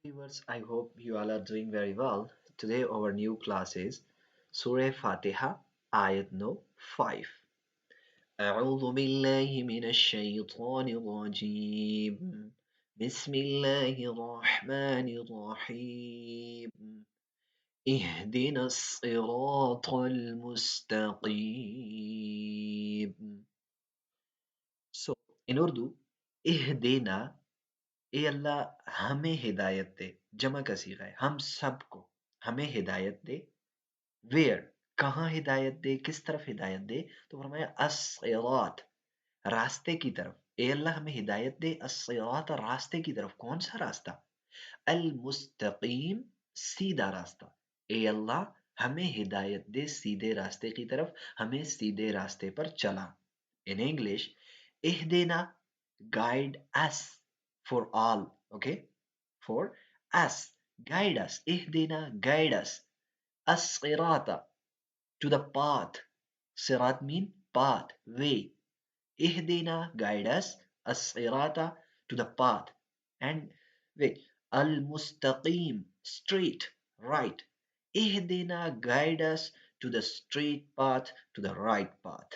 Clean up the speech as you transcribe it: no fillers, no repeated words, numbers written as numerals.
Viewers, I hope you all are doing very well. Today our new class is Surah Fatiha, Ayat no 5. أعوذ بالله من الشيطان الرجيم بسم الله الرحمن الرحيم اهدنا الصراط المستقيم. So, in Urdu, اهدنا اے اللہ ہمیں ہدایت دے، جمع کا صیغہ ہے، ہم سب کو ہمیں ہدایت دے. ویئر کہاں ہدایت دے، کس طرف ہدایت دے؟ تو فرمایا الصراط راستے کی طرف. اے اللہ ہمیں ہدایت دے الصراط راستے کی طرف. کون سا راستہ؟ المستقیم سیدھا راستہ. اے اللہ ہمیں ہدایت دے سیدھے راستے کی طرف، ہمیں سیدھے راستے پر چلا. In English, اہدنا guide us for all, okay? For us, guide us. اهدنا guide us. الصراط to the path. Sirat mean path, way. اهدنا guide us. الصراط to the path and way. المستقيم straight, right. اهدنا guide us to the straight path, to the right path.